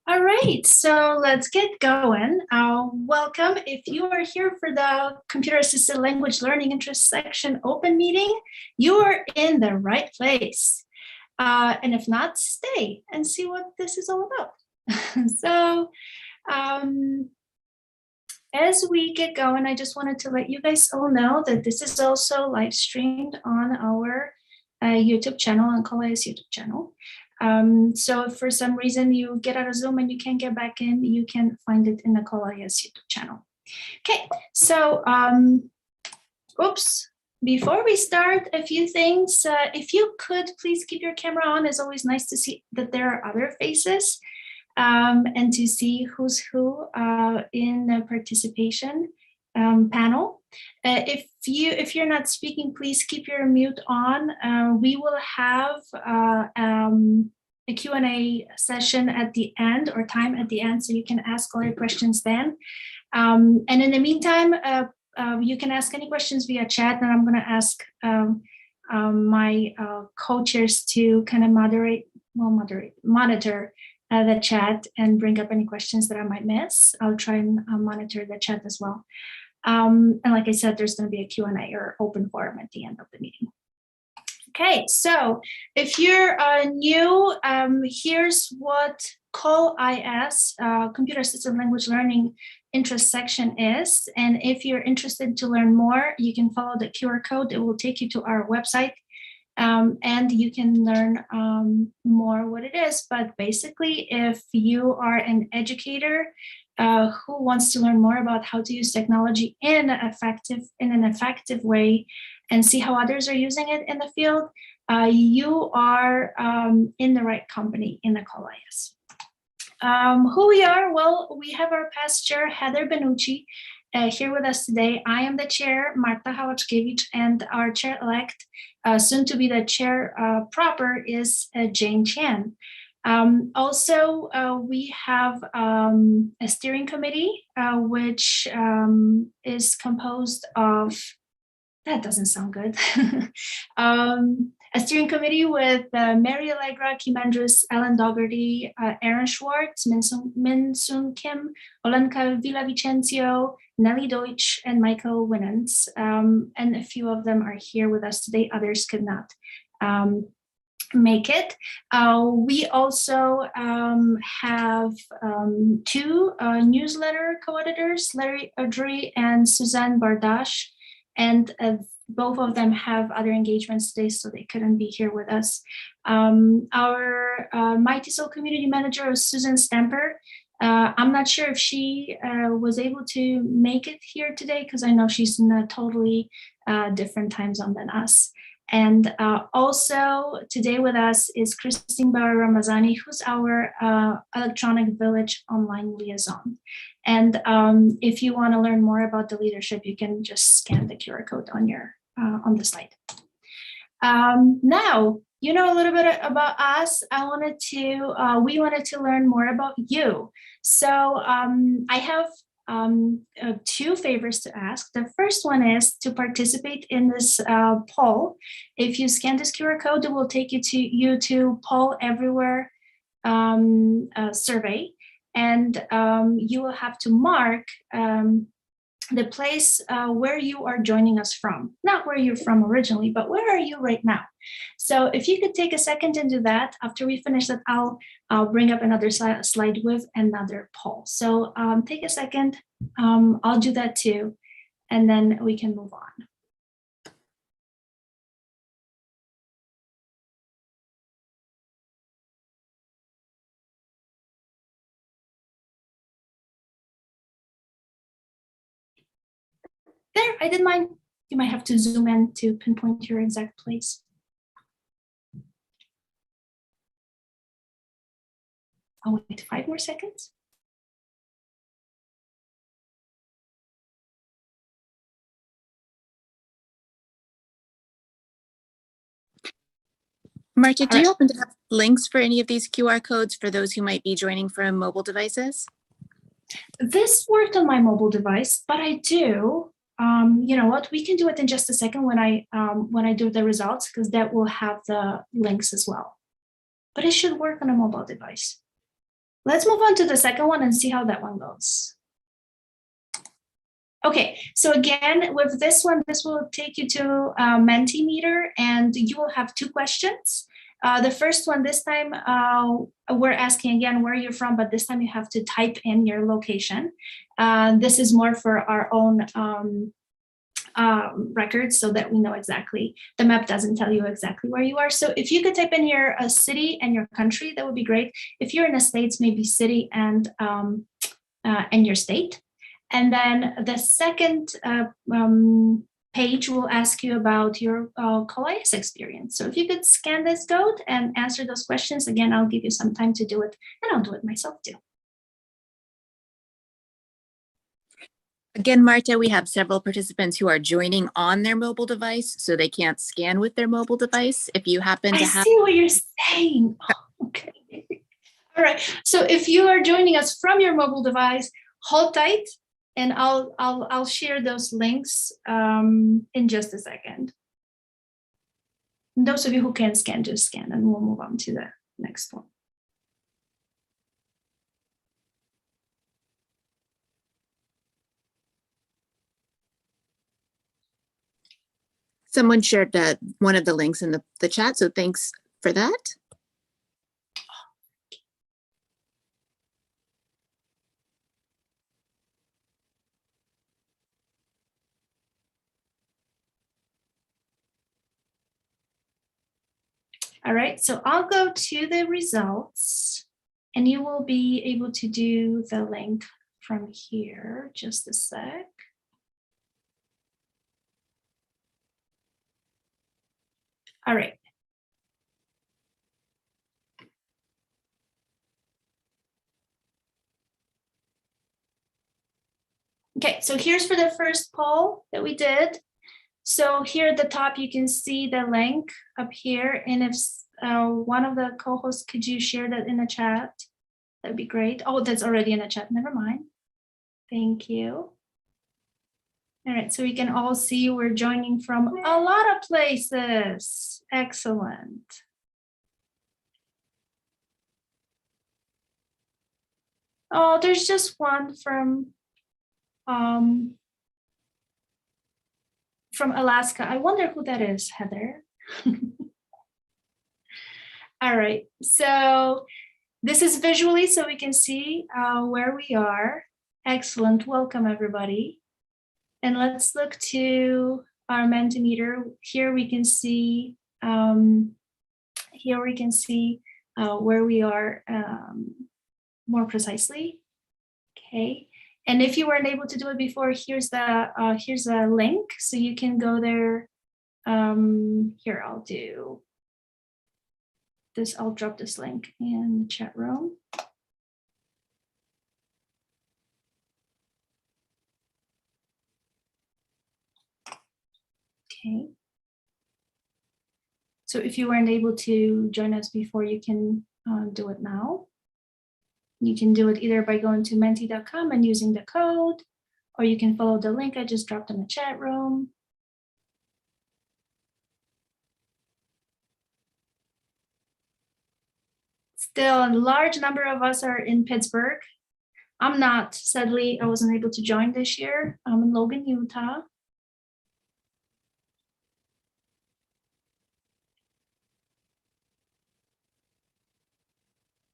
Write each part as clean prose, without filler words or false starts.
All right, so let's get going. Welcome. If you are here for the Computer Assisted Language Learning Intersection Open Meeting, you are in the right place. And if not, stay and see what this is all about. So as we get going, I just wanted to let you guys all know that this is also live streamed on our YouTube channel, on Kalaya's YouTube channel. So if for some reason you get out of Zoom and you can't get back in, you can find it in the Kalaya's YouTube channel. Okay, so before we start, a few things. If you could please keep your camera on. It's always nice to see that there are other faces and to see who's who in the participation panel. If you're not speaking, please keep your mute on. We will have a Q&A session at the end, or time at the end, so you can ask all your questions then. And in the meantime, you can ask any questions via chat, and I'm going to ask my co-chairs to kind of monitor the chat and bring up any questions that I might miss. I'll try and monitor the chat as well. And like I said, there's going to be a Q&A or open forum at the end of the meeting. Okay, so if you're new, here's what CALL-IS, Computer Assisted Language Learning Intersection is. And if you're interested to learn more, you can follow the QR code. It will take you to our website. And you can learn more what it is. But basically, if you are an educator who wants to learn more about how to use technology in an effective way and see how others are using it in the field, you are in the right company in the CALL-IS. Who we are? Well, we have our past chair, Heather Benucci, here with us today. I am the chair, Marta Hawaczkiewicz, and our chair-elect, soon to be the chair proper, is Jane Chan. Also, we have a steering committee, which is composed of, that doesn't sound good, a steering committee with Mary Allegra, Kim Andrews, Ellen Dougherty, Aaron Schwartz, Min Soon Kim, Olenka Villavicencio, Nellie Deutsch, and Michael Winans. And a few of them are here with us today. Others could not make it. We also have two newsletter co-editors, Larry Udry and Suzanne Bardash, and both of them have other engagements today, so they couldn't be here with us. Our My TESOL community manager is Susan Stamper. I'm not sure if she was able to make it here today, because I know she's in a totally different time zone than us. And also today with us is Christine Bauer-Ramazani, who's our Electronic Village online liaison. And if you want to learn more about the leadership, you can just scan the QR code on your on the slide. Now, you know a little bit about us. We wanted to learn more about you. So I have two favors to ask. The first one is to participate in this poll. If you scan this QR code, it will take you to Poll Everywhere survey, and you will have to mark the place where you are joining us from. Not where you're from originally, but where are you right now? So if you could take a second and do that, after we finish that, I'll bring up another slide with another poll. So take a second, I'll do that too, and then we can move on. There, I did mine. You might have to zoom in to pinpoint your exact place. I'll wait 5 more seconds. Marta, do you happen to have links for any of these QR codes for those who might be joining from mobile devices? This worked on my mobile device, but I do. You know what? We can do it in just a second when I do the results, because that will have the links as well. But it should work on a mobile device. Let's move on to the second one and see how that one goes. Okay, so again, with this one, this will take you to Mentimeter, and you will have 2 questions. The first one, this time, we're asking again where you're from, but this time you have to type in your location. This is more for our own records so that we know exactly. The map doesn't tell you exactly where you are. So if you could type in your city and your country, that would be great. If you're in the States, maybe city and your state. And then the second page will ask you about your COIS experience. So if you could scan this code and answer those questions, again, I'll give you some time to do it, and I'll do it myself too. Again, Marta, we have several participants who are joining on their mobile device, so they can't scan with their mobile device. If you happen to have— I see what you're saying. Oh, okay. All right. So if you are joining us from your mobile device, hold tight, and I'll share those links in just a second. And those of you who can scan, just scan, and we'll move on to the next one. Someone shared one of the links in the chat, so thanks for that. All right, so I'll go to the results, and you will be able to do the link from here. Just a sec. All right. Okay, so here's for the first poll that we did. So here at the top, you can see the link up here. And if one of the co-hosts, could you share that in the chat? That'd be great. Oh, that's already in the chat. Never mind. Thank you. All right, so we can all see we're joining from a lot of places. Excellent. Oh, there's just one from Alaska. I wonder who that is, Heather. All right, so this is visually so we can see where we are. Excellent, welcome everybody. And let's look to our Mentimeter. Here we can see, where we are more precisely. Okay. And if you weren't able to do it before, here's a link, so you can go there. Here, I'll do this. I'll drop this link in the chat room. Okay. So if you weren't able to join us before, you can do it now. You can do it either by going to menti.com and using the code, or you can follow the link I just dropped in the chat room. Still, a large number of us are in Pittsburgh. I'm not, sadly, I wasn't able to join this year. I'm in Logan, Utah.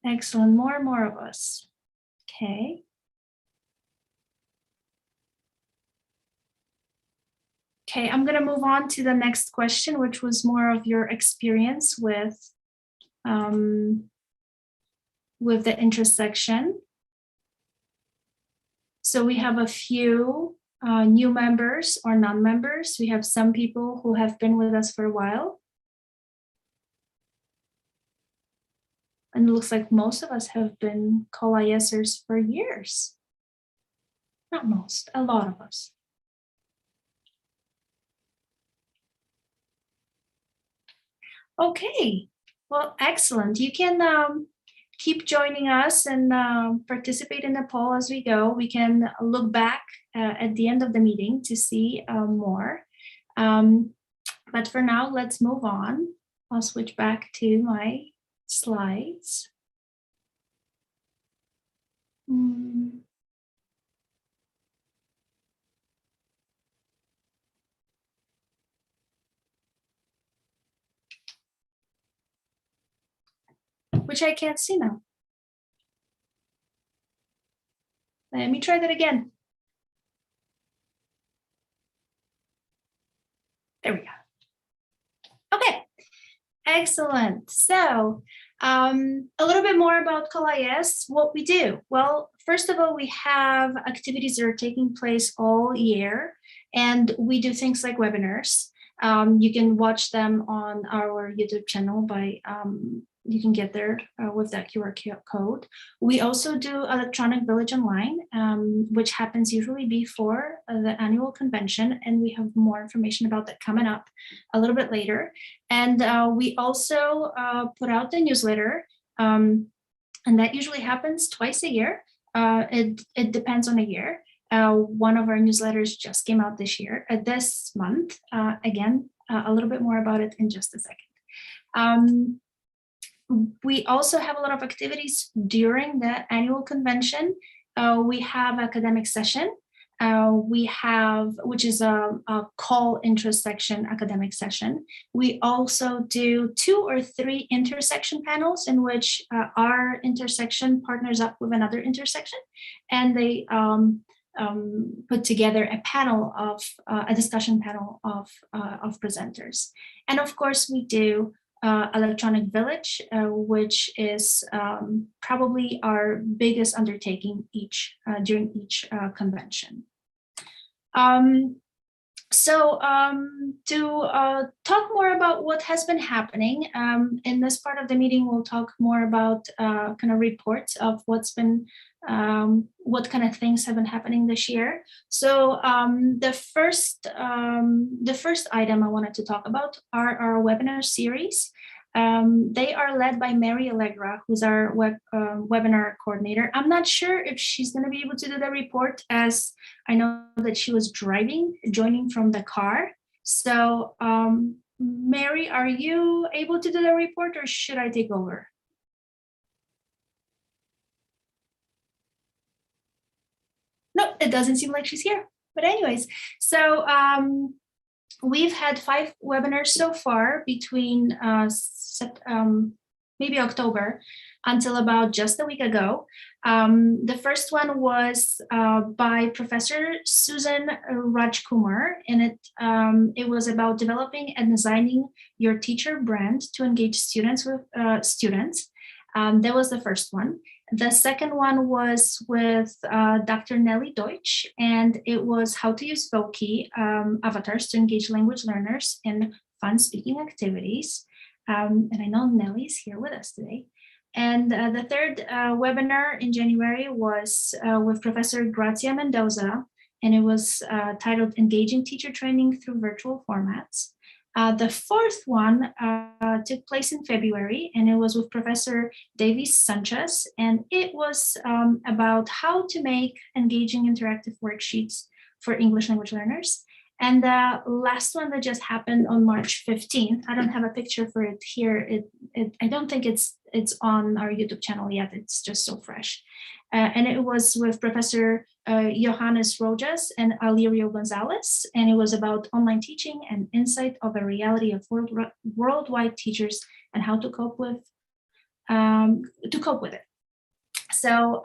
Excellent, more and more of us. Okay. Okay, I'm gonna move on to the next question, which was more of your experience with the intersection. So we have a few new members or non-members. We have some people who have been with us for a while. And it looks like most of us have been co-ISers for years. Not most, a lot of us. Okay, well, excellent. You can keep joining us and participate in the poll as we go. We can look back at the end of the meeting to see more. But for now, let's move on. I'll switch back to my slides. Mm. Which I can't see now. Let me try that again. There we go. Okay, excellent. So a little bit more about COLIS, what we do. Well, first of all, we have activities that are taking place all year, and we do things like webinars. You can watch them on our YouTube channel by you can get there with that QR code. We also do Electronic Village Online, which happens usually before the annual convention, and we have more information about that coming up a little bit later. And we also put out the newsletter, and that usually happens twice a year. It depends on a year. One of our newsletters just came out this month. Again, a little bit more about it in just a second. We also have a lot of activities during the annual convention. We have academic session. We have, which is a call intersection academic session. We also do 2 or 3 intersection panels in which our intersection partners up with another intersection, and they put together a panel of a discussion panel of presenters. And of course, we do Electronic Village, which is probably our biggest undertaking during each convention. So to talk more about what has been happening in this part of the meeting, we'll talk more about kind of reports of what's been what kind of things have been happening this year. So the first item I wanted to talk about are our webinar series. They are led by Mary Allegra, who's our webinar coordinator. I'm not sure if she's going to be able to do the report, as I know that she was joining from the car. So Mary, are you able to do the report, or should I take over? No, it doesn't seem like she's here. But anyways, so we've had 5 webinars so far between maybe October until about just a week ago. The first one was by Professor Susan Rajkumar, and it was about developing and designing your teacher brand to engage students with students. That was the first one. The second one was with Dr. Nelly Deutsch, and it was how to use Voki avatars to engage language learners in fun speaking activities. And I know Nelly's here with us today. And the third webinar in January was with Professor Grazia Mendoza, and it was titled Engaging Teacher Training Through Virtual Formats. The fourth one took place in February, and it was with Professor Davies Sanchez, and it was about how to make engaging interactive worksheets for English language learners. And the last one that just happened on March 15th, I don't have a picture for it here. I don't think it's on our YouTube channel yet. It's just so fresh. And it was with Professor Johannes Rojas and Alirio Gonzalez, and it was about online teaching and insight of a reality of worldwide teachers and how to cope with it. So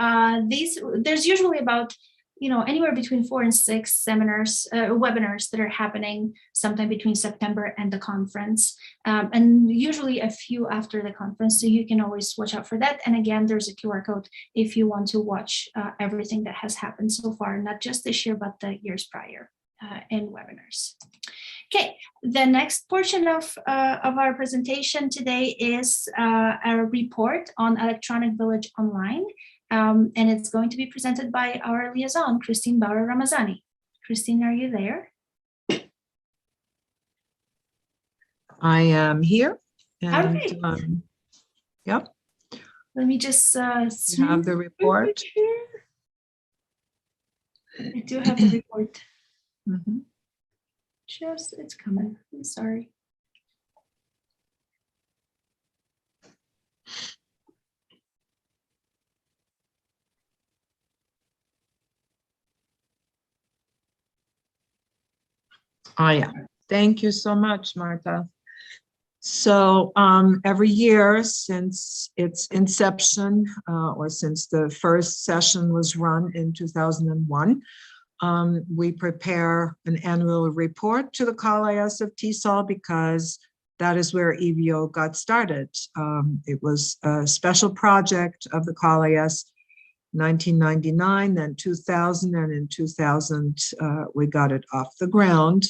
there's usually about anywhere between 4 and 6 webinars that are happening sometime between September and the conference, and usually a few after the conference. So you can always watch out for that. And again, there's a QR code if you want to watch everything that has happened so far, not just this year, but the years prior in webinars. Okay, the next portion of our presentation today is a report on Electronic Village Online. And it's going to be presented by our liaison, Christine Bauer-Ramazani. Christine, are you there? I am here. And, all right. Yep. Let me just you have the report. I do have the report. Mm-hmm. It's coming. I'm sorry. I am. Thank you so much, Martha. So every year since its inception, or since the first session was run in 2001, we prepare an annual report to the CALIS of TESOL because that is where EVO got started. It was a special project of the CALIS, 1999, then 2000, and in 2000 we got it off the ground.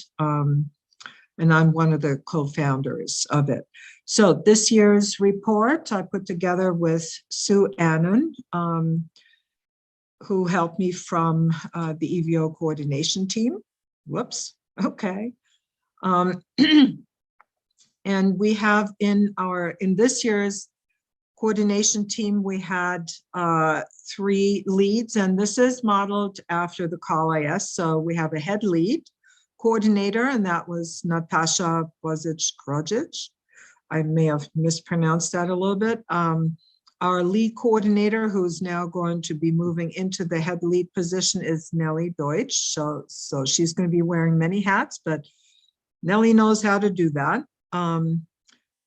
And I'm one of the co-founders of it. So this year's report I put together with Sue Annan, who helped me from the EVO coordination team. Whoops, okay. And we have in this year's coordination team, we had 3 leads, and this is modeled after the CALIS. So we have a head lead coordinator, and that was Natasha Bozic-Grodzic. I may have mispronounced that a little bit. Our lead coordinator, who's now going to be moving into the head lead position, is Nellie Deutsch. So she's going to be wearing many hats, but Nellie knows how to do that.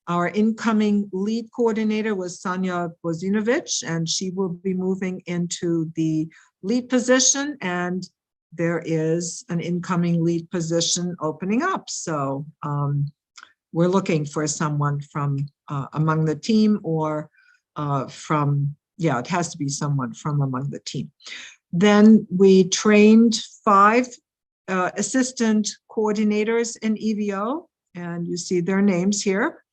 Our incoming lead coordinator was Sanya Bozinovic, and she will be moving into the lead position, and there is an incoming lead position opening up. So we're looking for someone from among the team, or it has to be someone from among the team. Then we trained 5 assistant coordinators in EVO, and you see their names here.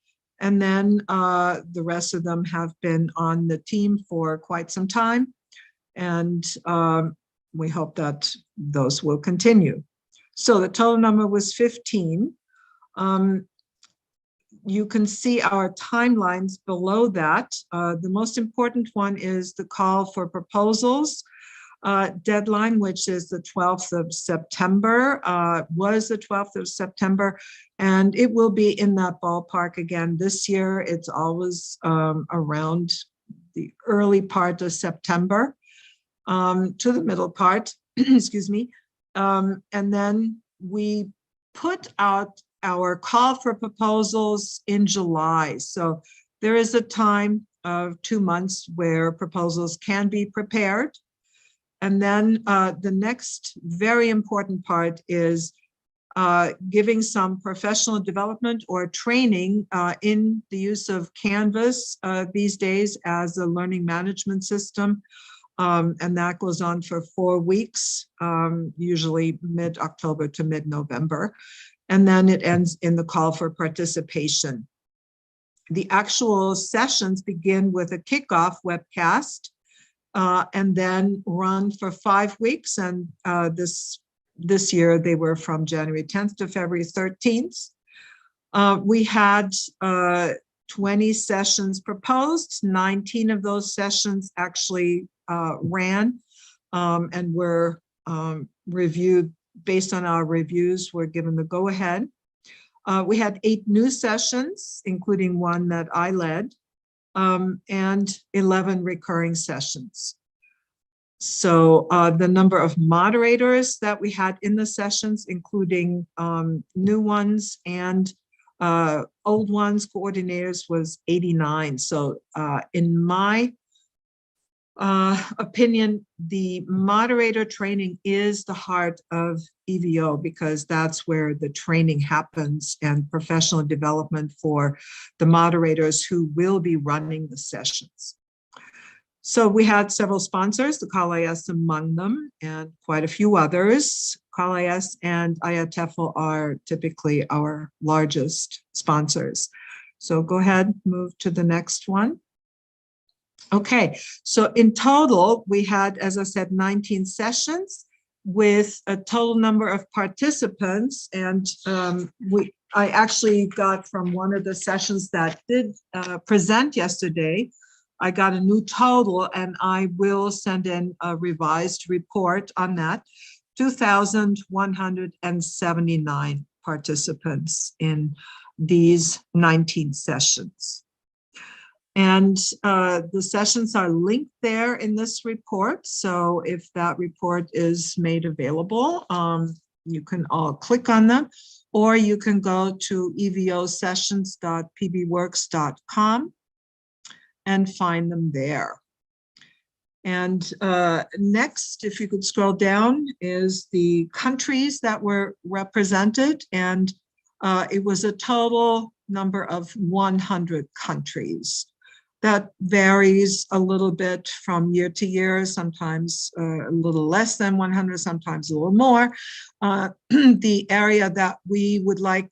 And then the rest of them have been on the team for quite some time. And we hope that those will continue. So the total number was 15. You can see our timelines below that. The most important one is the call for proposals deadline, which is the 12th of September, was the 12th of September, and it will be in that ballpark again this year. It's always around the early part of September to the middle part, excuse me. And then we put out our call for proposals in July. So there is a time of 2 months where proposals can be prepared. And then the next very important part is giving some professional development or training in the use of Canvas these days as a learning management system. And that goes on for 4 weeks, usually mid-October to mid-November. And then it ends in the call for participation. The actual sessions begin with a kickoff webcast and then run for 5 weeks. And this year they were from January 10th to February 13th. We had 20 sessions proposed. 19 of those sessions actually ran and were reviewed. Based on our reviews, we're given the go-ahead. We had 8 new sessions, including one that I led, and 11 recurring sessions. So the number of moderators that we had in the sessions, including new ones and old ones, coordinators, was 89. So in my opinion, the moderator training is the heart of EVO because that's where the training happens and professional development for the moderators who will be running the sessions. So we had several sponsors, the CALIS among them, and quite a few others. CALIS and IATEFL are typically our largest sponsors. So go ahead, move to the next one. Okay, so in total, we had, as I said, 19 sessions with a total number of participants. And I actually got from one of the sessions that did present yesterday, I got a new total, and I will send in a revised report on that. 2,179 participants in these 19 sessions. And the sessions are linked there in this report. So if that report is made available, you can all click on them, or you can go to evosessions.pbworks.com and find them there. And next, if you could scroll down, is the countries that were represented. And it was a total number of 100 countries. That varies a little bit from year to year, sometimes a little less than 100, sometimes a little more. The area that we would like,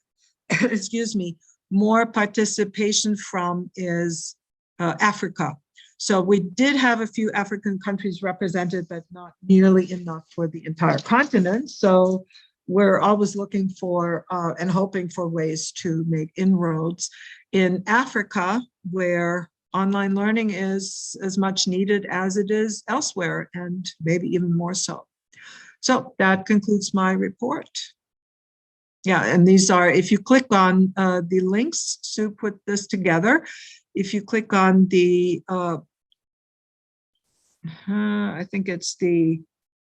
excuse me, more participation from is Africa. So we did have a few African countries represented, but not nearly enough for the entire continent. So we're always looking for and hoping for ways to make inroads in Africa, where online learning is as much needed as it is elsewhere, and maybe even more so. So that concludes my report. Yeah, and these are, if you click on the links, Sue put this together. If you click on the I think it's the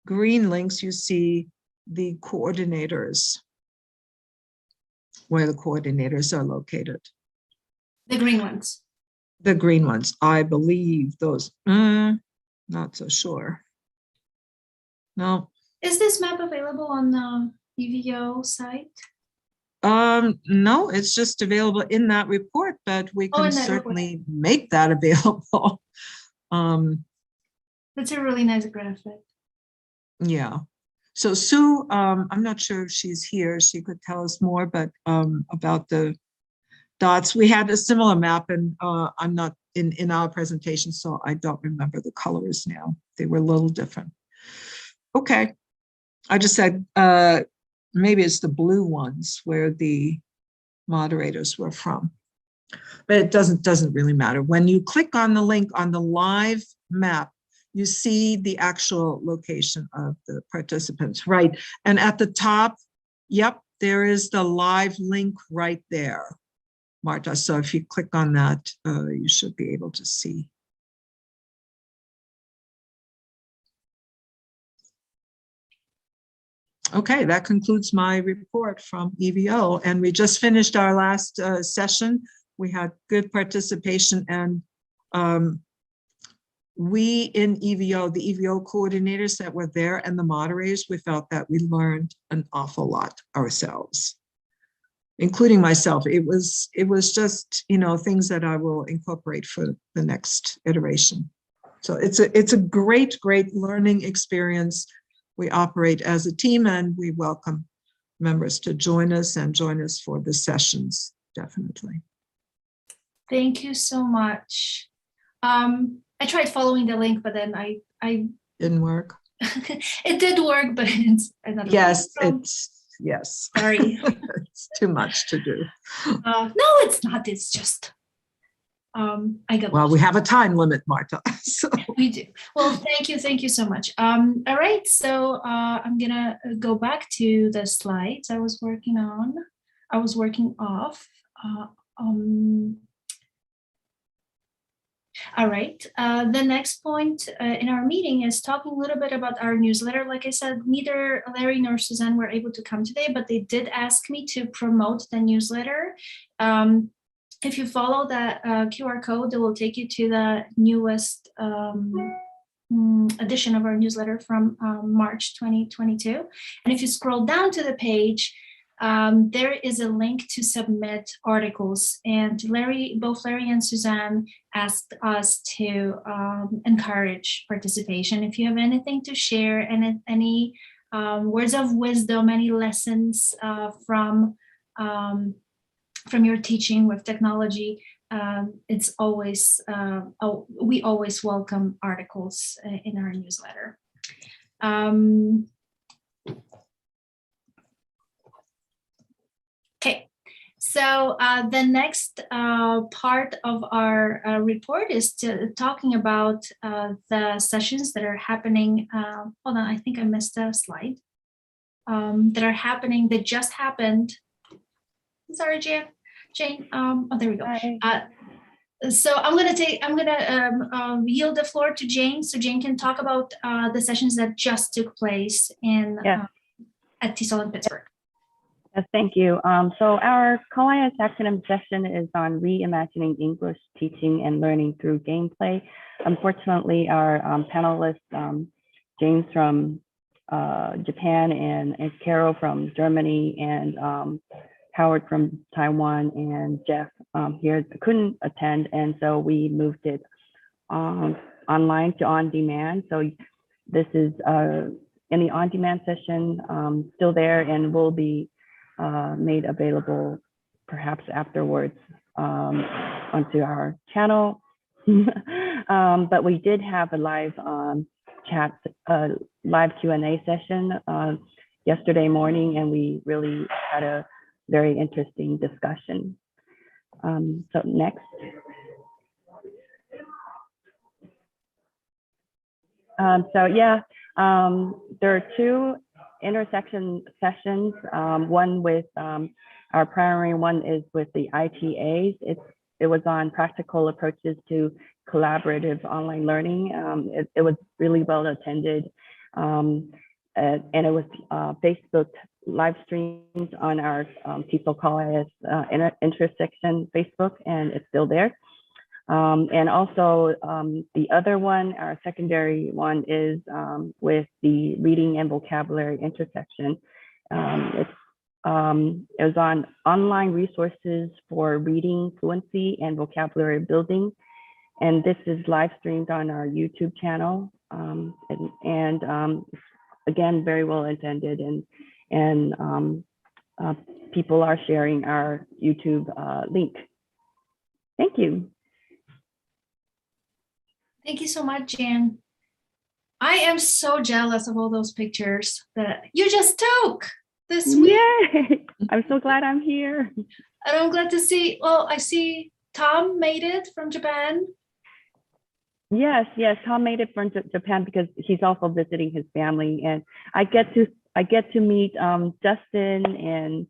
green links, you see the coordinators, where the coordinators are located. The green ones. The green ones, I believe those, not so sure. No. Is this map available on the EVO site? No, it's just available in that report, but we can certainly make that available. That's a really nice graphic. Yeah. So Sue, I'm not sure if she's here. She could tell us more, but about the dots. We had a similar map, and I'm not in our presentation, so I don't remember the colors now. They were a little different. Okay. I just said maybe it's the blue ones where the moderators were from, but it doesn't really matter. When you click on the link on the live map, you see the actual location of the participants, right? And at the top, yep, there is the live link right there, Marta. So if you click on that, you should be able to see. Okay, that concludes my report from EVO. And we just finished our last session. We had good participation, and we in EVO, the EVO coordinators that were there and the moderators, we felt that we learned an awful lot ourselves, including myself. It was just, you know, things that I will incorporate for the next iteration. So it's a great learning experience. We operate as a team, and we welcome members to join us for the sessions, definitely. Thank you so much. I tried following the link, but then I didn't work. It did work, but it's another. Yes, yes. Sorry. It's too much to do. No, it's not. It's just I got. Well, we have a time limit, Marta. So. We do. Well, thank you so much. All right, so I'm gonna go back to the slides I was working on. I was working off. All right, the next point in our meeting is talking a little bit about our newsletter. Like I said, neither Larry nor Suzanne were able to come today, but they did ask me to promote the newsletter. If you follow that QR code, it will take you to the newest edition of our newsletter from March 2022. And if you scroll down to the page, there is a link to submit articles. And both Larry and Suzanne asked us to encourage participation. If you have anything to share and any words of wisdom, any lessons from your teaching with technology, it's always, we always welcome articles in our newsletter. Okay, so the next part of our report is talking about the sessions that are happening. Hold on, I think I missed a slide. That are happening, that just happened. Sorry, Jane. Oh, there we go. So I'm gonna yield the floor to Jane, so Jane can talk about the sessions that just took place in at TESOL in Pittsburgh. Yes, thank you. So our co-IS acronym session is on reimagining English teaching and learning through gameplay. Unfortunately, our panelists, James from Japan and Carol from Germany and Howard from Taiwan and Jeff here couldn't attend, and so we moved it online to on demand. So this is in the on demand session still there and will be made available perhaps afterwards onto our channel. But we did have a live chat, live Q&A session yesterday morning, and we really had a very interesting discussion. So next. So yeah, there are two intersection sessions, one with our primary one is with the ITAs. It was on practical approaches to collaborative online learning. It was really well attended, and it was Facebook live streamed on our TESOL Call-IS intersection Facebook, and it's still there. And also the other one, our secondary one, is with the reading and vocabulary intersection. It was on online resources for reading fluency and vocabulary building. And this is live streamed on our YouTube channel. Again, very well attended, and people are sharing our YouTube link. Thank you. Thank you so much, Jan. I am so jealous of all those pictures that you just took this week. Yay! I'm so glad I'm here. And I'm glad to see, well, I see Tom made it from Japan. Yes, Tom made it from Japan because he's also visiting his family, and I get to meet Justin and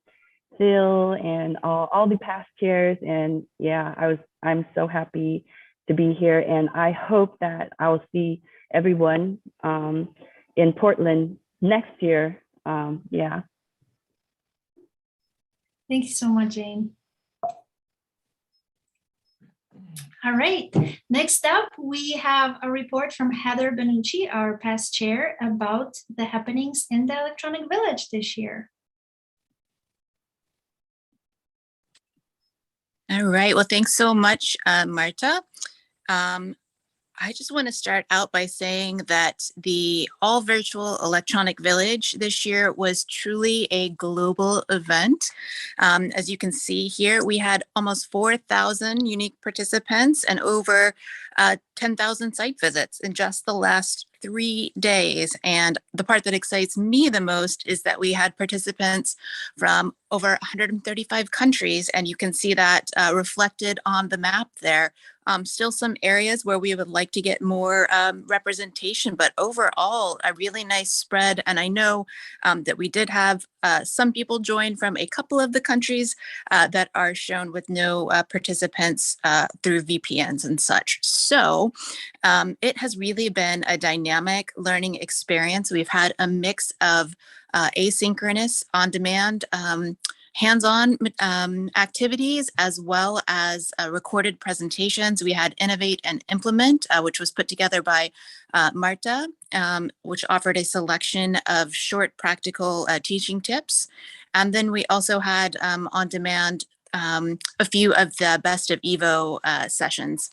Phil and all the past chairs, and yeah, I'm so happy to be here, and I hope that I will see everyone in Portland next year. Yeah. Thank you so much, Jane. All right, next up, we have a report from Heather Benucci, our past chair, about the happenings in the Electronic Village this year. All right, well, thanks so much, Marta. I just want to start out by saying that the all virtual Electronic Village this year was truly a global event. As you can see here, we had almost 4,000 unique participants and over 10,000 site visits in just the last 3 days. And the part that excites me the most is that we had participants from over 135 countries, and you can see that reflected on the map there. Still some areas where we would like to get more representation, but overall a really nice spread. And I know that we did have some people join from a couple of the countries that are shown with no participants through VPNs and such. So it has really been a dynamic learning experience. We've had a mix of asynchronous, on-demand, hands-on activities, as well as recorded presentations. We had Innovate and Implement, which was put together by Marta, which offered a selection of short practical teaching tips. And then we also had on demand a few of the Best of Evo sessions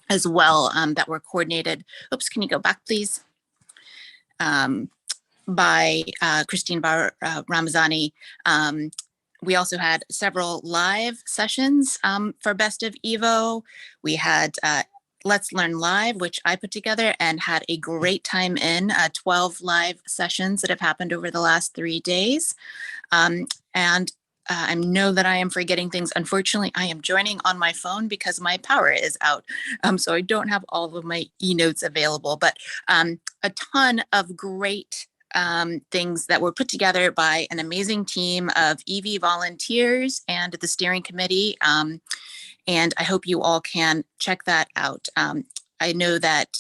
as well that were coordinated. Oops, can you go back, please? By Christine Ramazani. We also had several live sessions for Best of Evo. We had Let's Learn Live, which I put together and had a great time in 12 live sessions that have happened over the last 3 days. And I know that I am forgetting things. Unfortunately, I am joining on my phone because my power is out. So I don't have all of my e-notes available, but a ton of great things that were put together by an amazing team of EV volunteers and the steering committee. And I hope you all can check that out. I know that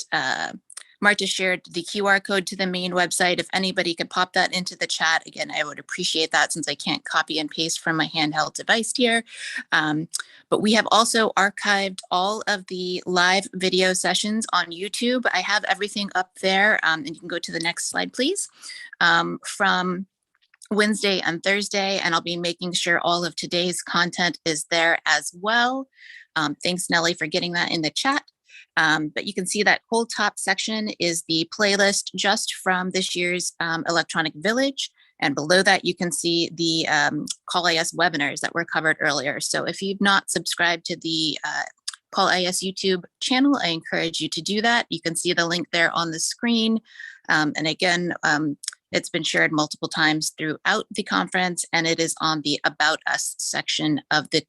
Marta shared the QR code to the main website. If anybody could pop that into the chat, again, I would appreciate that since I can't copy and paste from my handheld device here. But we have also archived all of the live video sessions on YouTube. I have everything up there, and you can go to the next slide, please, from Wednesday and Thursday, and I'll be making sure all of today's content is there as well. Thanks, Nellie, for getting that in the chat. But you can see that whole top section is the playlist just from this year's Electronic Village. And below that, you can see the Call IS webinars that were covered earlier. So if you've not subscribed to the Call IS YouTube channel, I encourage you to do that. You can see the link there on the screen. And again, it's been shared multiple times throughout the conference, and it is on the About Us section of the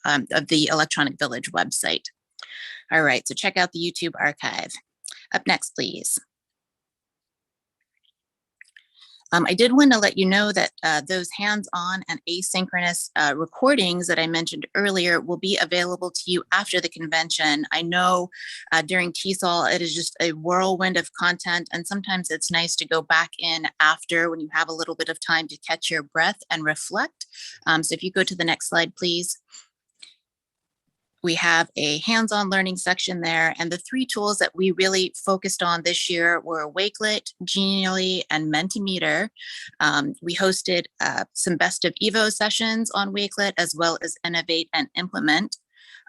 of the Electronic Village website. All right, so check out the YouTube archive. Up next, please. I did want to let you know that those hands-on and asynchronous recordings that I mentioned earlier will be available to you after the convention. I know during TESOL, it is just a whirlwind of content, and sometimes it's nice to go back in after when you have a little bit of time to catch your breath and reflect. So if you go to the next slide, please. We have a hands-on learning section there, and the 3 tools that we really focused on this year were Wakelet, Genially, and Mentimeter. We hosted some Best of Evo sessions on Wakelet, as well as Innovate and Implement.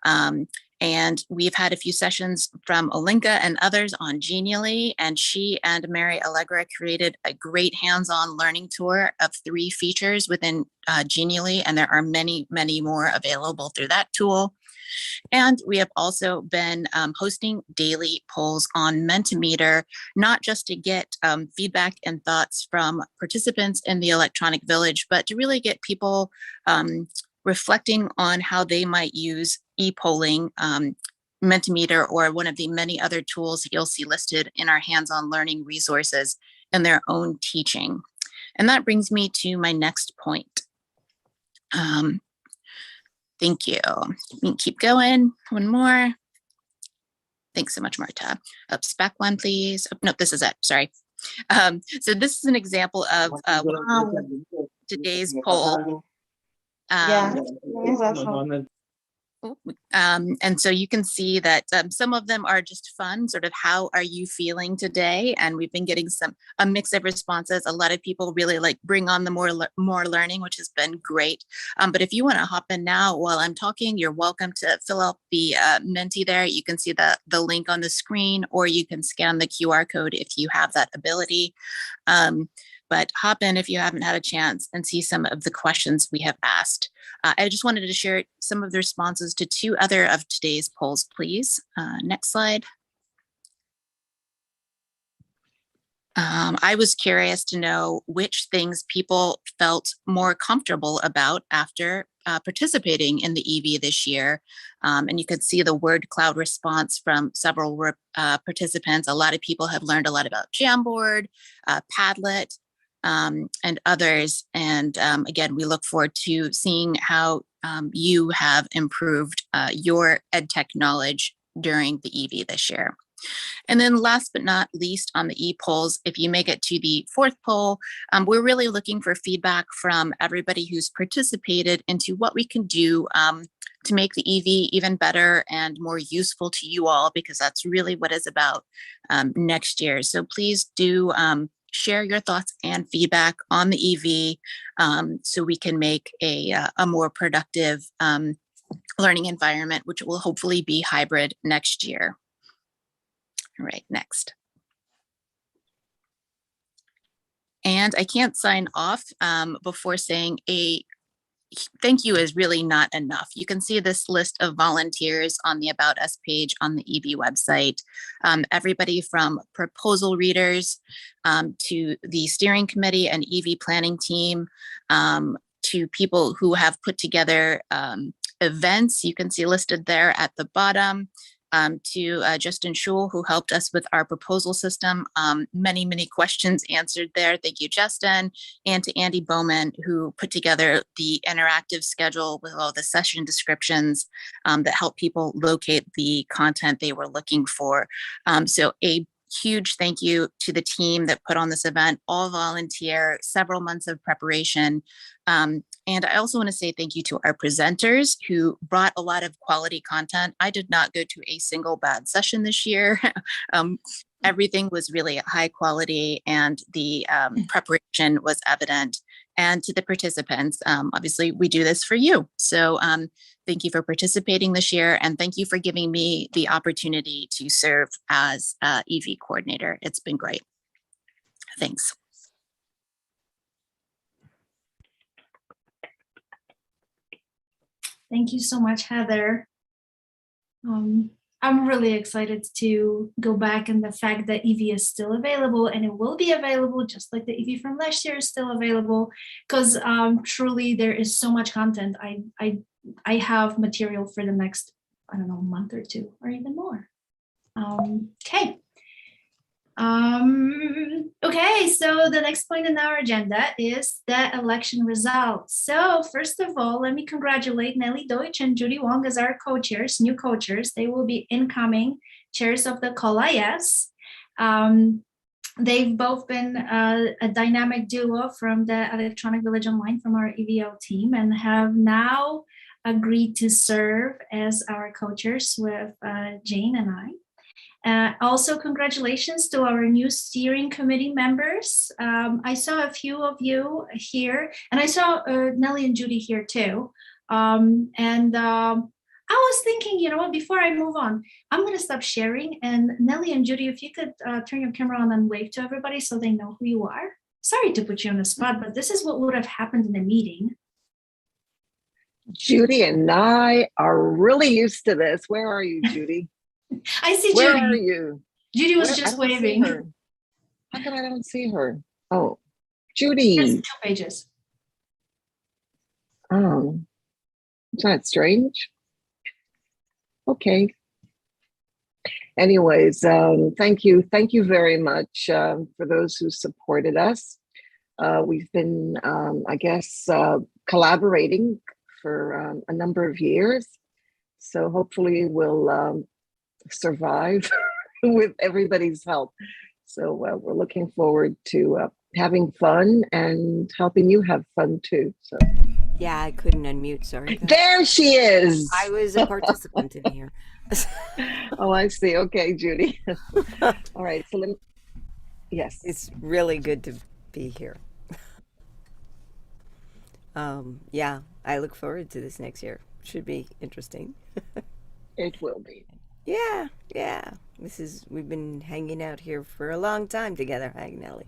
And we've had a few sessions from Olinka and others on Genially, and she and Mary Allegra created a great hands-on learning tour of 3 features within Genially, and there are many, many more available through that tool. And we have also been hosting daily polls on Mentimeter, not just to get feedback and thoughts from participants in the Electronic Village, but to really get people reflecting on how they might use e-polling, Mentimeter, or one of the many other tools that you'll see listed in our hands-on learning resources in their own teaching. And that brings me to my next point. Thank you. We can keep going. One more. Thanks so much, Marta. Back one, please. Oh, no, this is it. Sorry. So this is an example of today's poll. And so you can see that some of them are just fun, sort of how are you feeling today? And we've been getting a mix of responses. A lot of people really like bring on the more learning, which has been great. But if you want to hop in now while I'm talking, you're welcome to fill out the Menti there. You can see the link on the screen, or you can scan the QR code if you have that ability. But hop in if you haven't had a chance and see some of the questions we have asked. I just wanted to share some of the responses to 2 other of today's polls, please. Next slide. I was curious to know which things people felt more comfortable about after participating in the EV this year. And you could see the word cloud response from several participants. A lot of people have learned a lot about Jamboard, Padlet, and others. And again, we look forward to seeing how you have improved your EdTech knowledge during the EV this year. And then last but not least on the e-polls, if you make it to the 4th poll, we're really looking for feedback from everybody who's participated into what we can do to make the EV even better and more useful to you all, because that's really what it's about next year. So please do share your thoughts and feedback on the EV so we can make a more productive learning environment, which will hopefully be hybrid next year. All right, next. And I can't sign off before saying a thank you is really not enough. You can see this list of volunteers on the About Us page on the EV website. Everybody from proposal readers to the steering committee and EV planning team, to people who have put together events, you can see listed there at the bottom, to Justin Schul, who helped us with our proposal system. Many, many questions answered there. Thank you, Justin. And to Andy Bowman, who put together the interactive schedule with all the session descriptions that help people locate the content they were looking for. So a huge thank you to the team that put on this event, all volunteer, several months of preparation. And I also want to say thank you to our presenters who brought a lot of quality content. I did not go to a single bad session this year. Everything was really high quality, and the preparation was evident. And to the participants, obviously we do this for you. So thank you for participating this year, and thank you for giving me the opportunity to serve as EV coordinator. It's been great. Thanks. Thank you so much, Heather. I'm really excited to go back, and the fact that EV is still available, and it will be available just like the EV from last year is still available, because truly there is so much content. I have material for the next, I don't know, month or two or even more. Okay. Okay, so the next point in our agenda is the election results. So first of all, let me congratulate Nelly Deutsch and Judy Wong as our co-chairs, new co-chairs. They will be incoming chairs of the COLIS. They've both been a dynamic duo from the Electronic Village Online from our EVO team, and have now agreed to serve as our co-chairs with Jane and I. Also, congratulations to our new steering committee members. I saw a few of you here, and I saw Nelly and Judy here too. I was thinking, you know what, before I move on, I'm going to stop sharing. And Nelly and Judy, if you could turn your camera on and wave to everybody so they know who you are. Sorry to put you on the spot, but this is what would have happened in a meeting. Judy and I are really used to this. Where are you, Judy? I see Where Judy. are you? Judy was Where? just I don't see waving. her. How come I don't see her? Oh, There's Judy. 2 pages. Oh, isn't that strange? Okay. Anyways, thank you very much for those who supported us. We've been, I guess, collaborating for a number of years. So hopefully we'll survive with everybody's help. So we're looking forward to having fun and helping you have fun too. So yeah, I couldn't unmute. Sorry. Guys. There she is. I was a participant in here. Oh, I see. Okay, Judy. All right. So let me. Yes. It's really good to be here. Yeah, I look forward to this next year. Should be interesting. It will be. Yeah. We've been hanging out here for a long time together, hi, Nelly.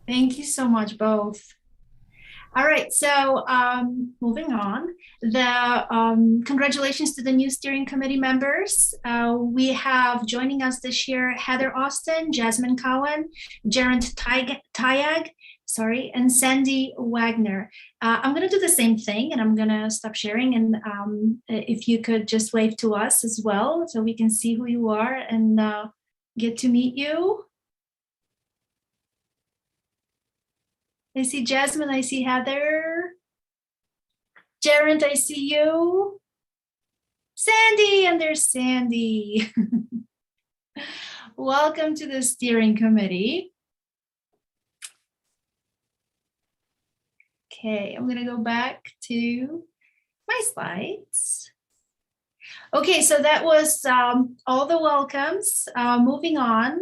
Thank you so much, both. All right, so moving on, congratulations to the new steering committee members. We have joining us this year, Heather Austin, Jasmine Cowan, Gerent Tayag, and Sandy Wagner. I'm gonna do the same thing, and I'm gonna stop sharing, and if you could just wave to us as well, so we can see who you are and get to meet you. I see Jasmine, I see Heather. Gerent, I see you. Sandy, and there's Sandy. Welcome to the steering committee. Okay, I'm gonna go back to my slides. Okay, so that was all the welcomes. Moving on.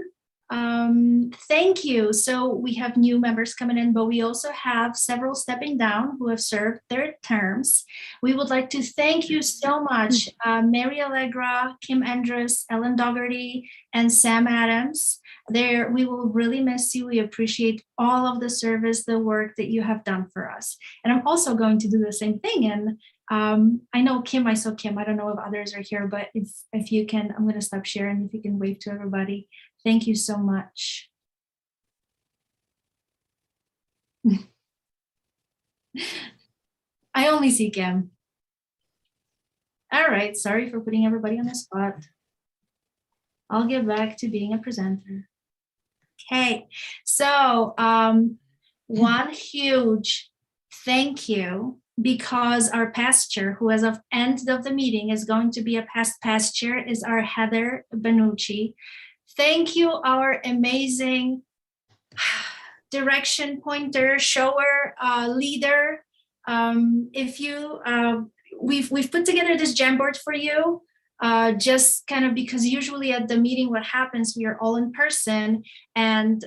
Thank you. So we have new members coming in, but we also have several stepping down who have served their terms. We would like to thank you so much, Mary Allegra, Kim Andrus, Ellen Dougherty, and Sam Adams. We will really miss you. We appreciate all of the service, the work that you have done for us. And I'm also going to do the same thing. And I know Kim, I saw Kim. I don't know if others are here, but if you can, I'm going to stop sharing. If you can wave to everybody. Thank you so much. I only see Kim. All right, sorry for putting everybody on the spot. I'll get back to being a presenter. Okay, so one huge thank you because our past chair, who as of end of the meeting is going to be a past chair, is our Heather Benucci. Thank you, our amazing direction pointer, shower, leader. If you, we've put together this Jamboard for you, just kind of because usually at the meeting, what happens, we are all in person, and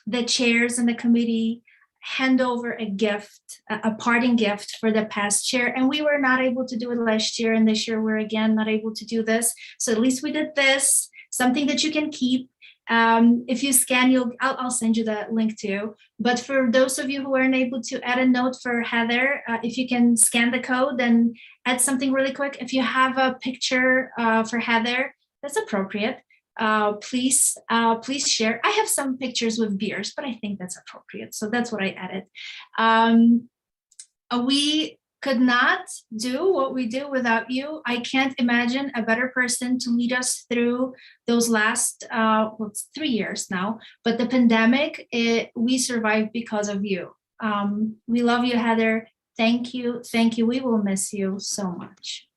the chairs and the committee hand over a gift, a parting gift for the past chair. And we were not able to do it last year. And this year we're again not able to do this. So at least we did this, something that you can keep. If you scan, I'll send you the link too. But for those of you who aren't able to add a note for Heather, if you can scan the code and add something really quick. If you have a picture for Heather, that's appropriate. Please share. I have some pictures with beers, but I think that's appropriate. So that's what I added. We could not do what we do without you. I can't imagine a better person to lead us through those last, it's 3 years now, but the pandemic, we survived because of you. We love you, Heather. Thank you. Thank you. We will miss you so much.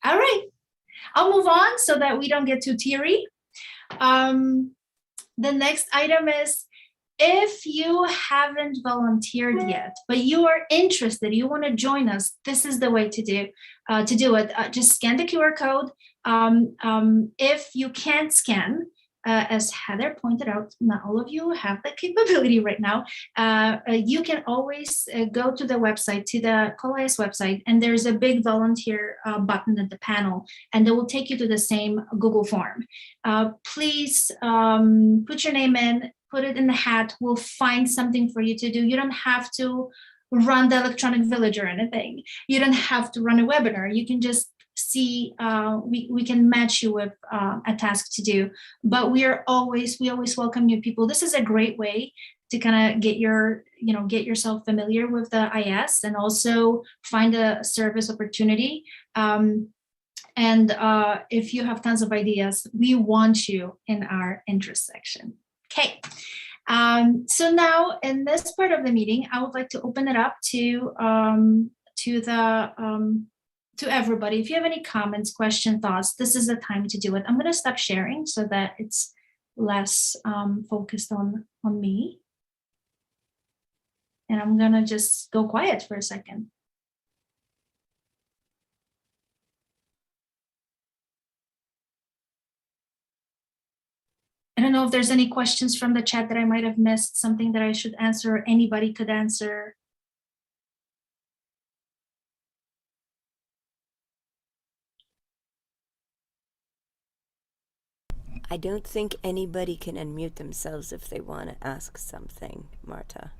All right, I'll move on so that we don't get too teary. The next item is, if you haven't volunteered yet, but you are interested, you want to join us, this is the way to do it. Just scan the QR code. If you can't scan, as Heather pointed out, not all of you have that capability right now. You can always go to the website, to the COLIAS website, and there's a big volunteer button at the panel, and it will take you to the same Google form. Please put your name in, put it in the hat. We'll find something for you to do. You don't have to run the electronic village or anything. You don't have to run a webinar. You can just see, we can match you with a task to do. But we always welcome new people. This is a great way to kind of get yourself familiar with the IS and also find a service opportunity. And if you have tons of ideas, we want you in our interest section. Okay. So now in this part of the meeting, I would like to open it up to everybody. If you have any comments, questions, thoughts, this is the time to do it. I'm going to stop sharing so that it's less focused on me. And I'm going to just go quiet for a second. I don't know if there's any questions from the chat that I might have missed, something that I should answer, or anybody could answer. I don't think anybody can unmute themselves if they want to ask something, Marta.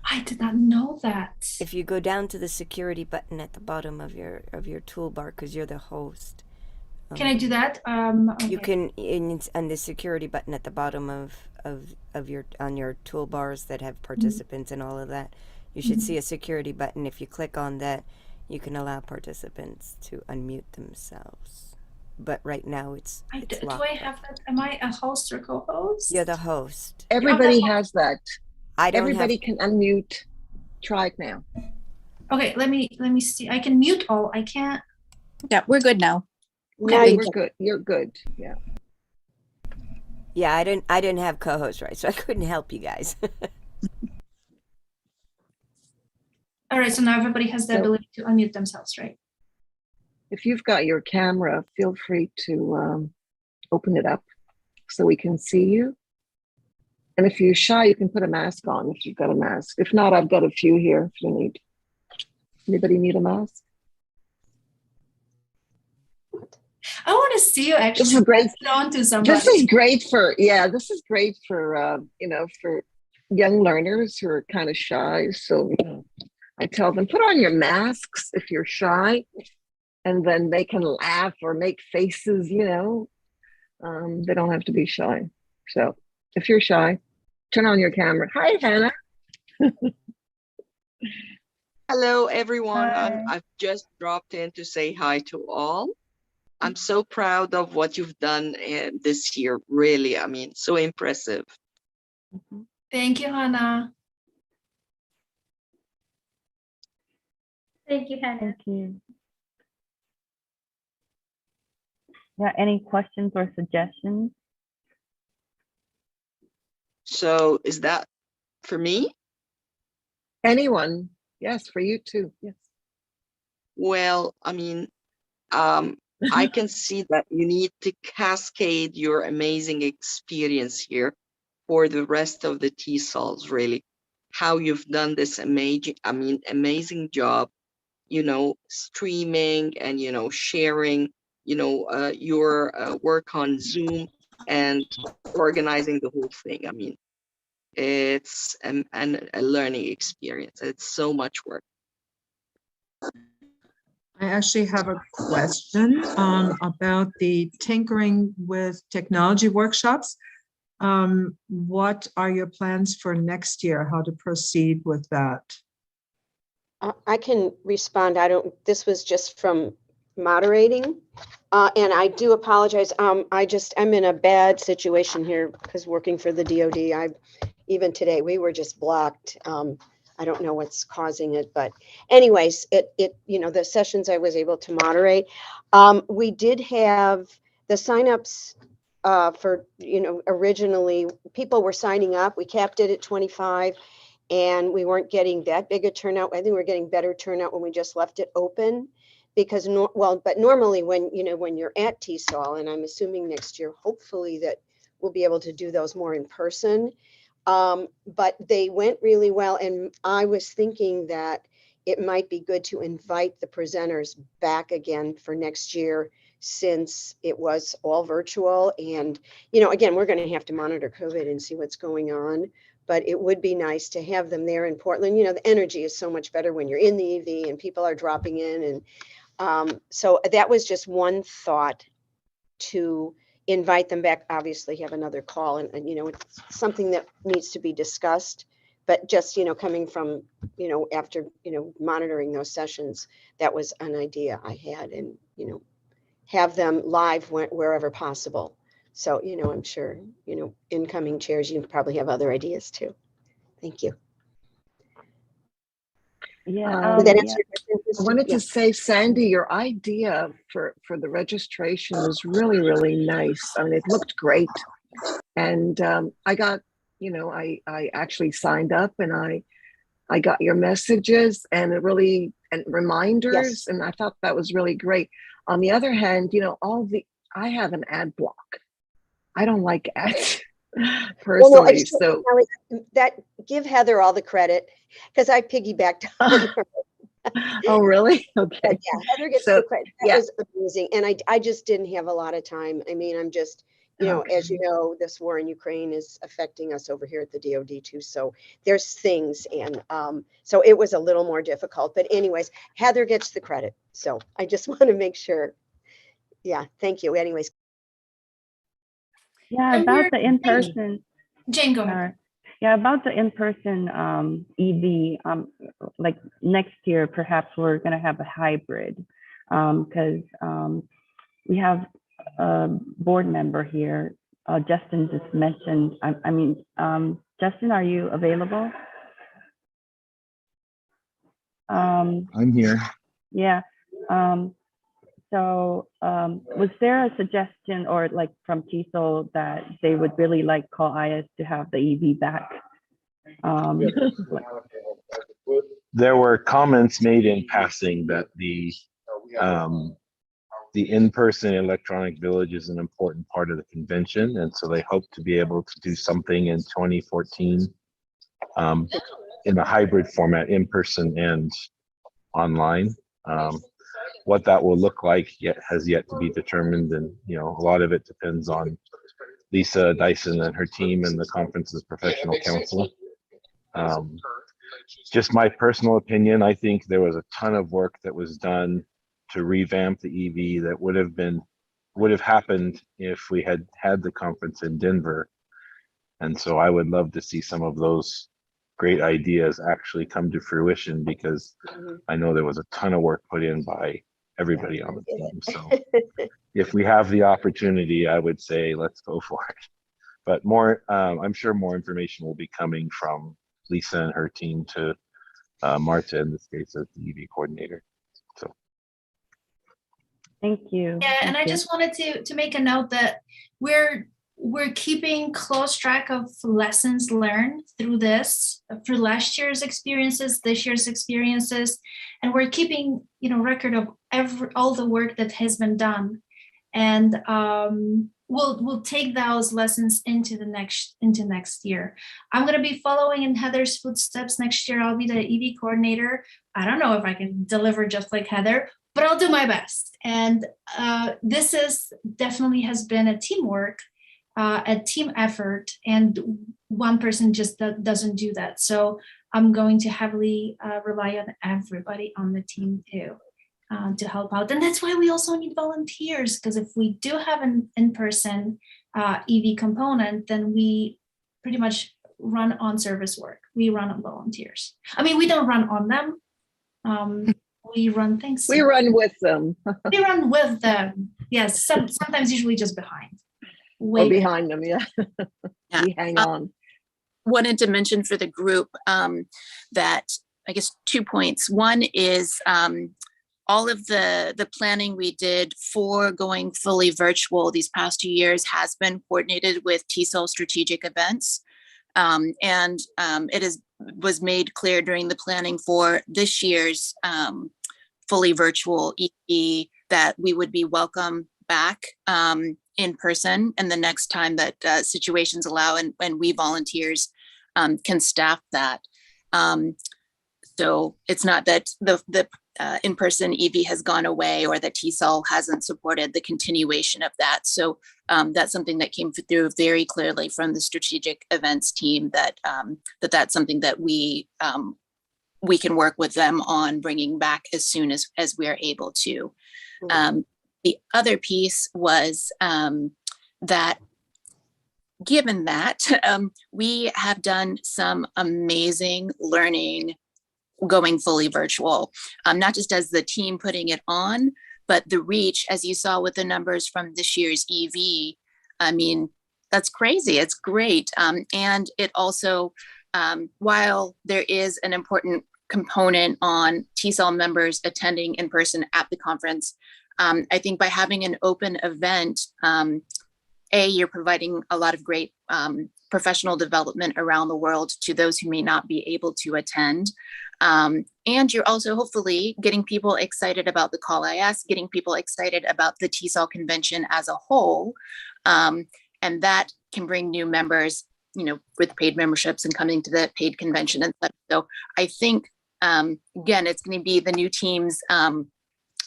I did not know that. If you go down to the security button at the bottom of your toolbar, because you're the host. Can I do that? Okay. You can, on the security button at the bottom of your toolbars that have participants and all of that, you should see a security button. If you click on that, you can allow participants to unmute themselves. But right now it's locked. Do I have that? Am I a host or co-host? You're the host. Everybody has that. I don't Everybody can unmute. Try it now. Okay, let me see. I can mute all. I can't. Yeah, we're good now. Okay, we're good. You're good. Yeah. Yeah, I didn't have co-host right, so I couldn't help you guys. All right, so now everybody has the ability to unmute themselves, right? If you've got your camera, feel free to open it up so we can see you. And if you're shy, you can put a mask on if you've got a mask. If not, I've got a few here if you need. Anybody need a mask? I want to see you actually. This is great. On to somebody. This is great for for young learners who are kind of shy. So I tell them, put on your masks if you're shy, and then they can laugh or make faces. They don't have to be shy. So if you're shy, turn on your camera. Hi, Hannah. Hello, everyone. Hi. I've just dropped in to say hi to all. I'm so proud of what you've done this year. Really, I mean, so impressive. Thank you, Hannah. Thank you, Hannah. Thank you. Yeah, any questions or suggestions? So is that for me? Anyone? Yes, for you too. Yes. Well, I mean, I can see that you need to cascade your amazing experience here for the rest of the TESOLs, really. How you've done this amazing job, streaming and, sharing, your work on Zoom and organizing the whole thing. I mean, it's a learning experience. It's so much work. I actually have a question about the tinkering with technology workshops. What are your plans for next year? How to proceed with that? I can respond. This was just from moderating. And I do apologize. I'm in a bad situation here because working for the DoD, even today, we were just blocked. I don't know what's causing it, but anyways, the sessions I was able to moderate. We did have the signups for, originally people were signing up. We capped it at 25 and we weren't getting that big a turnout. I think we're getting better turnout when we just left it open because but normally when you're at TESOL, and I'm assuming next year, hopefully that we'll be able to do those more in person. But they went really well. And I was thinking that it might be good to invite the presenters back again for next year, since it was all virtual. And, again, we're going to have to monitor COVID and see what's going on. But it would be nice to have them there in Portland. The energy is so much better when you're in the EV and people are dropping in. And so that was just one thought, to invite them back. Obviously have another call and it's something that needs to be discussed, but just coming from after monitoring those sessions, that was an idea I had. And have them live wherever possible. So I'm sure incoming chairs, you probably have other ideas too. Thank you. Yeah. Did that Yeah. answer your question, I Kristen? wanted Yeah. to say, Sandy, your idea for the registration was really, really nice. I mean, it looked great. And I got, I actually signed up and I got your messages and reminders. Yes. And I thought that was really great. On the other hand, I have an ad block. I don't like ads personally. So that give Heather all the credit, because I piggybacked on her. Oh, really? Okay. But yeah, Heather gets the credit. That was amazing. And I just didn't have a lot of time. I mean, I'm just, as you know, this war in Ukraine is affecting us over here at the DoD too. So there's things. And so it was a little more difficult. But anyways, Heather gets the credit. So I just want to make sure. Yeah, thank you. Anyways. Yeah, about the in-person. Jane, go ahead. Yeah, about the in-person EV, like next year, perhaps we're going to have a hybrid, because we have a board member here. Justin just mentioned, Justin, are you available? I'm here. Yeah. So was there a suggestion or like from TESOL that they would really like call IS to have the EV back? There were comments made in passing that the in-person electronic village is an important part of the convention, and so they hope to be able to do something in 2014 in a hybrid format, in person and online. What that will look like has yet to be determined, and a lot of it depends on Lisa Dyson and her team and the conference's professional council. Just my personal opinion, I think there was a ton of work that was done to revamp the EV that would have happened if we had had the conference in Denver. And so I would love to see some of those great ideas actually come to fruition, because I know there was a ton of work put in by everybody on the team. So if we have the opportunity, I would say let's go for it. But I'm sure more information will be coming from Lisa and her team to Marta, in this case, as the EV coordinator. So. Thank you. Yeah, and I Thank you. just wanted to make a note that we're keeping close track of lessons learned through last year's experiences, this year's experiences, and we're keeping record of all the work that has been done, and we'll take those lessons into next year. I'm going to be following in Heather's footsteps next year. I'll be the EV coordinator. I don't know if I can deliver just like Heather, but I'll do my best. And this definitely has been a teamwork, a team effort, and one person just doesn't do that. So I'm going to heavily rely on everybody on the team too, to help out. And that's why we also need volunteers, because if we do have an in-person EV component, then we pretty much run on service work. We run on volunteers. I mean, we don't run on them. We run things. We run with them. We run with them. Yes, sometimes usually just behind. Or behind them, yeah. Yeah. We hang on. Wanted to mention for the group that I guess 2 points. One is all of the planning we did for going fully virtual these past 2 years has been coordinated with TESOL strategic events. And it was made clear during the planning for this year's fully virtual EE that we would be welcome back in person, and the next time that situations allow and we volunteers can staff that. So it's not that the in-person EV has gone away or that TESOL hasn't supported the continuation of that. So that's something that came through very clearly from the strategic events team, that that's something that we can work with them on bringing back as soon as we are able to. The other piece was that given that we have done some amazing learning going fully virtual, not just as the team putting it on, but the reach, as you saw with the numbers from this year's EV. I mean, that's crazy. It's great. And it also, while there is an important component on TESOL members attending in person at the conference, I think by having an open event, you're providing a lot of great professional development around the world to those who may not be able to attend. And you're also hopefully getting people excited about the Call IS, getting people excited about the TESOL convention as a whole. And that can bring new members, with paid memberships and coming to the paid convention and such. So I think, again, it's going to be the new team's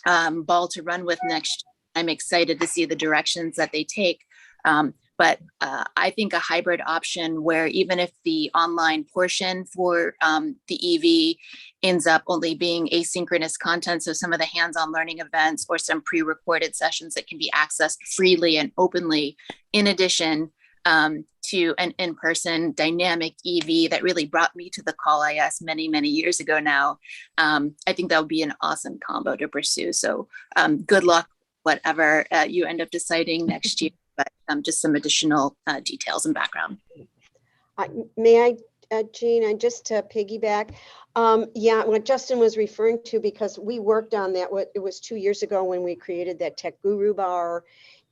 ball to run with next year. I'm excited to see the directions that they take. But I think a hybrid option where even if the online portion for the EV ends up only being asynchronous content, so some of the hands-on learning events or some pre-recorded sessions that can be accessed freely and openly, in addition to an in-person dynamic EV that really brought me to the Call IS many, many years ago now, I think that would be an awesome combo to pursue. So good luck, whatever you end up deciding next year. But just some additional details and background. May I, Jean, just to piggyback? Yeah, what Justin was referring to, because we worked on that, it was 2 years ago when we created that Tech Guru Bar,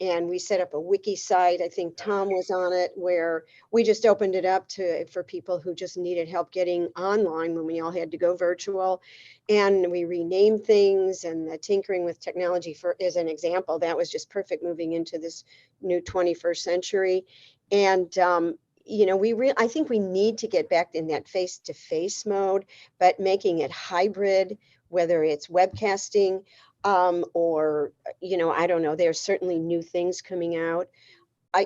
and we set up a wiki site. I think Tom was on it, where we just opened it up for people who just needed help getting online when we all had to go virtual. And we renamed things, and the tinkering with technology is an example. That was just perfect moving into this new 21st century. And I think we need to get back in that face-to-face mode, but making it hybrid, whether it's webcasting or, I don't know, there's certainly new things coming out,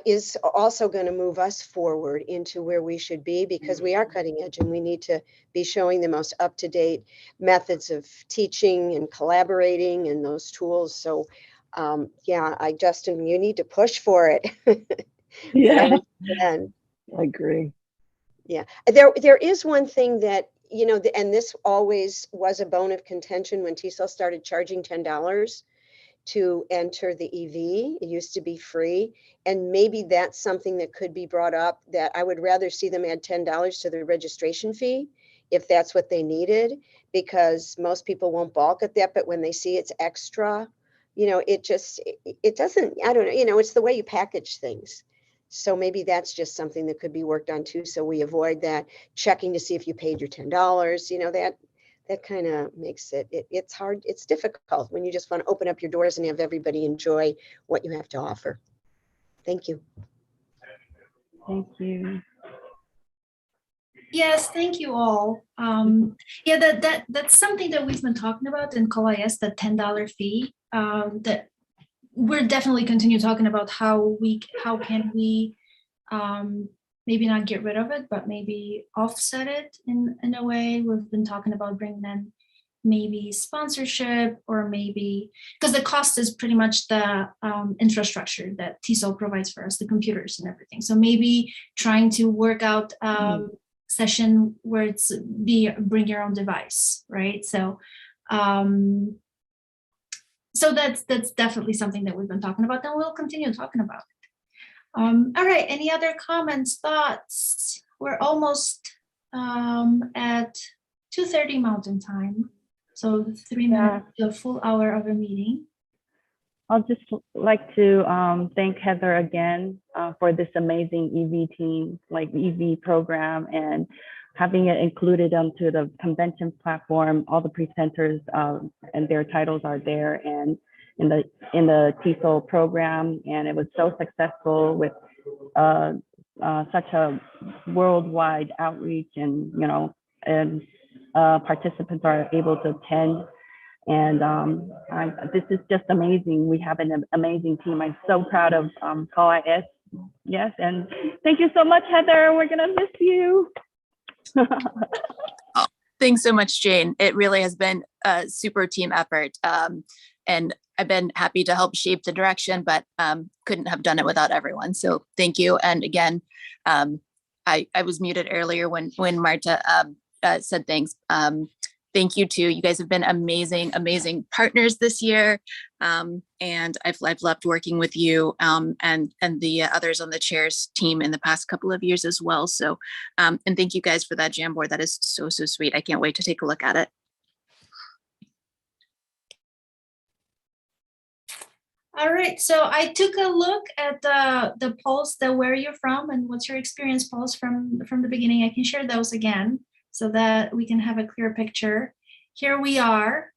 is also going to move us forward into where we should be, because we are cutting edge and we need to be showing the most up-to-date methods of teaching and collaborating and those tools. So Justin, you need to push for it. Yeah. And I agree. Yeah, there is one thing that, and this always was a bone of contention when TESOL started charging $10. to enter the EV. It used to be free. And maybe that's something that could be brought up, that I would rather see them add $10 to the registration fee if that's what they needed, because most people won't balk at that. But when they see it's extra, it just, it doesn't, I don't know, it's the way you package things. So maybe that's just something that could be worked on too. So we avoid that checking to see if you paid your $10, that kind of makes it's hard. It's difficult when you just want to open up your doors and have everybody enjoy what you have to offer. Thank you. Thank you. Yes, thank you all. Yeah, that's something that we've been talking about in COIS, the $10 fee. That we're definitely continue talking about how can we maybe not get rid of it, but maybe offset it in a way. We've been talking about bringing in maybe sponsorship, or maybe, because the cost is pretty much the infrastructure that TESOL provides for us, the computers and everything. So maybe trying to work out session where it's bring your own device, right? So so that's definitely something that we've been talking about, and we'll continue talking about it. All right, any other comments, thoughts? We're almost at 2:30 Mountain Time, so 3 minutes to a full hour of a meeting. I'll just like to thank Heather again for this amazing EV team, like EV program, and having it included onto the convention platform. All the presenters and their titles are there, and in the TESOL program, and it was so successful with such a worldwide outreach, and participants are able to attend. And this is just amazing. We have an amazing team. I'm so proud of COIS. Yes, and thank you so much, Heather. We're gonna miss you. Oh, thanks so much, Jane. It really has been a super team effort. And I've been happy to help shape the direction, but couldn't have done it without everyone. So thank you. And again, I was muted earlier when Marta said thanks. Thank you too. You guys have been amazing, amazing partners this year. And I've loved working with you and the others on the chairs team in the past couple of years as well. So, and thank you guys for that Jamboard. That is so, so sweet. I can't wait to take a look at it. All right, so I took a look at the polls, the where you're from and what's your experience polls from the beginning. I can share those again so that we can have a clear picture. Here we are.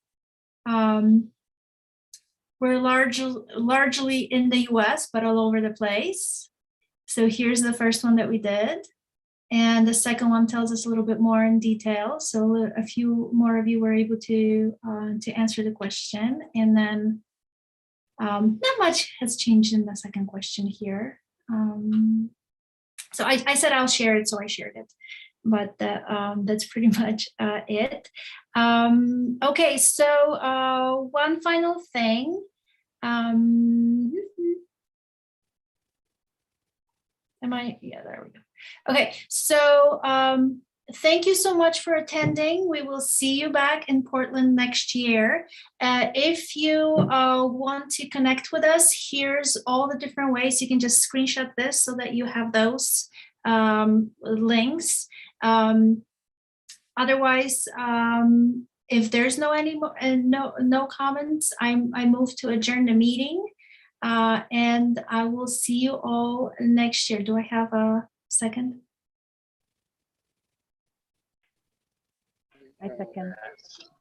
We're largely in the US, but all over the place. So here's the first one that we did. And the second one tells us a little bit more in detail. So a few more of you were able to answer the question. And then not much has changed in the second question here. So I said I'll share it, so I shared it. But that's pretty much it. Okay, so one final thing. Yeah, there we go. Okay, so thank you so much for attending. We will see you back in Portland next year. If you want to connect with us, here's all the different ways. You can just screenshot this so that you have those links. Otherwise, if there's no comments, I move to adjourn the meeting, and I will see you all next year. Do I have a second? I second.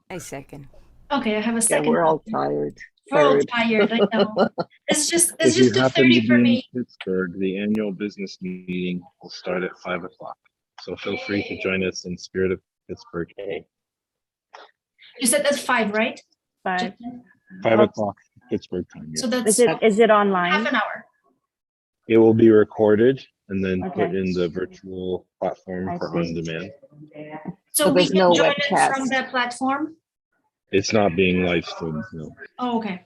I second. Okay, I have a Yeah, second. we're all tired. We're all tired, I know. It's just If you happen to 2:30 for be me. in Pittsburgh, the annual business meeting will start at 5 o'clock. So feel free to join us in spirit of Pittsburgh. You said that's 5, right? 5. 5 o'clock Pittsburgh time. So Yes. that's Is it online? half an hour. It will be recorded and then put Okay. in the virtual platform I for see. on demand. So But we there's can no join it webcast. from that platform? It's not being live streamed, no. Oh, okay.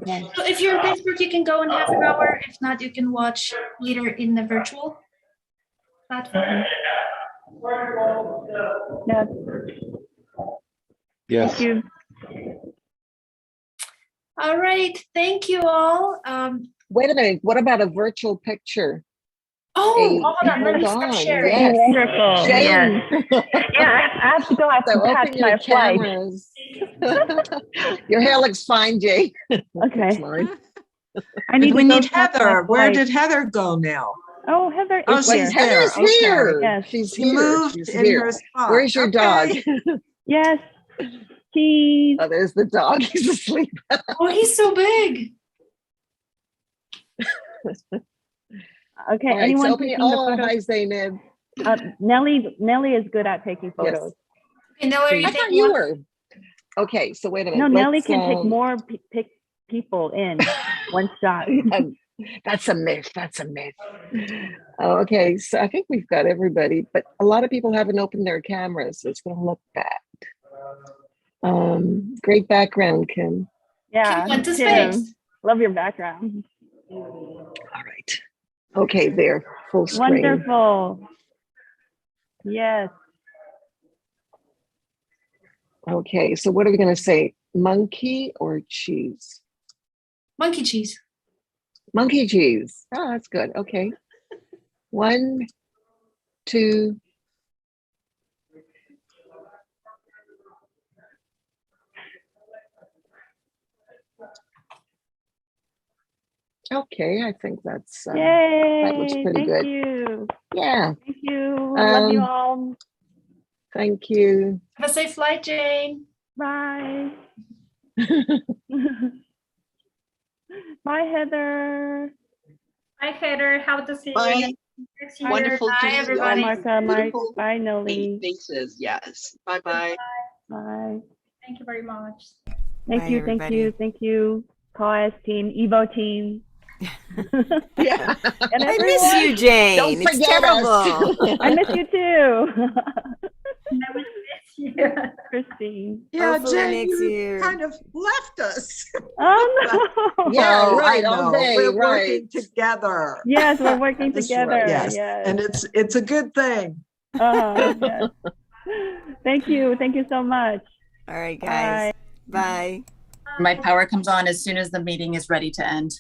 Okay. So if you're in Pittsburgh, you can go in half an hour. If not, you can watch later in the virtual platform. Yeah. Yes. Thank you. All right. Thank you all. Wait a minute. What about a virtual picture? Hold on. Let me Hold stop on. sharing. Yes. Wonderful. Jane. Yeah, I have to go. I have So to catch open your my flight. cameras. Your hair looks fine, Jay. Okay. We I need to go need catch my Heather. Where flight. did Heather go now? Oh, Heather Oh, is she's here. there. Heather's Okay. here. Yes. She's She here. moved She's in here. her spot. Where's your dog? Okay. Yes. Cheese. Oh, there's the dog. He's asleep. Oh, he's so big. Okay. All right, Anyone so open taking your, the oh, photos? hi, Zainab. Nellie is good at taking Yes. photos. Okay, Nelly, are you I thought taking you one? were. Okay, so wait a minute. No, Nellie Let's, can take more people in one shot. That's a myth. That's a myth. Okay, so I think we've got everybody, but a lot of people haven't opened their cameras, so it's going to look bad. Great background, Kim. Yeah. Kim went to Tim, space. love your background. All right. Okay, there, full screen. Wonderful. Yes. Okay, so what are we going to say? Monkey or cheese? Monkey cheese. Monkey cheese. Oh, that's good. Okay. 1, 2. Okay, I think that's Yay. that looks pretty Thank good. you. Yeah. Thank you. Love you all. Thank you. Have a safe flight, Jane. Bye. Bye, Heather. Hi, Heather. How to see Bye. you next year. Wonderful to Bye, see all everybody. my Martha, beautiful bye, Nelly. faces. Yes. Bye-bye. Bye. Thank you very much. Thank Bye, you, everybody. thank you. Call team, Evo team. Yeah. And I miss everyone. you, Jane. Don't It's forget terrible. us. I miss you too. I will miss you. Christine. Yeah, Hopefully Jane, next you year. kind of left us. Oh no. Yeah, No, right, I all know. day, We're right. working together. Yes, we're working That's together. right, yes. Yes. And it's a good thing. Yes. Thank you so much. All right, guys. Bye. My power comes on as soon as the meeting is ready to end.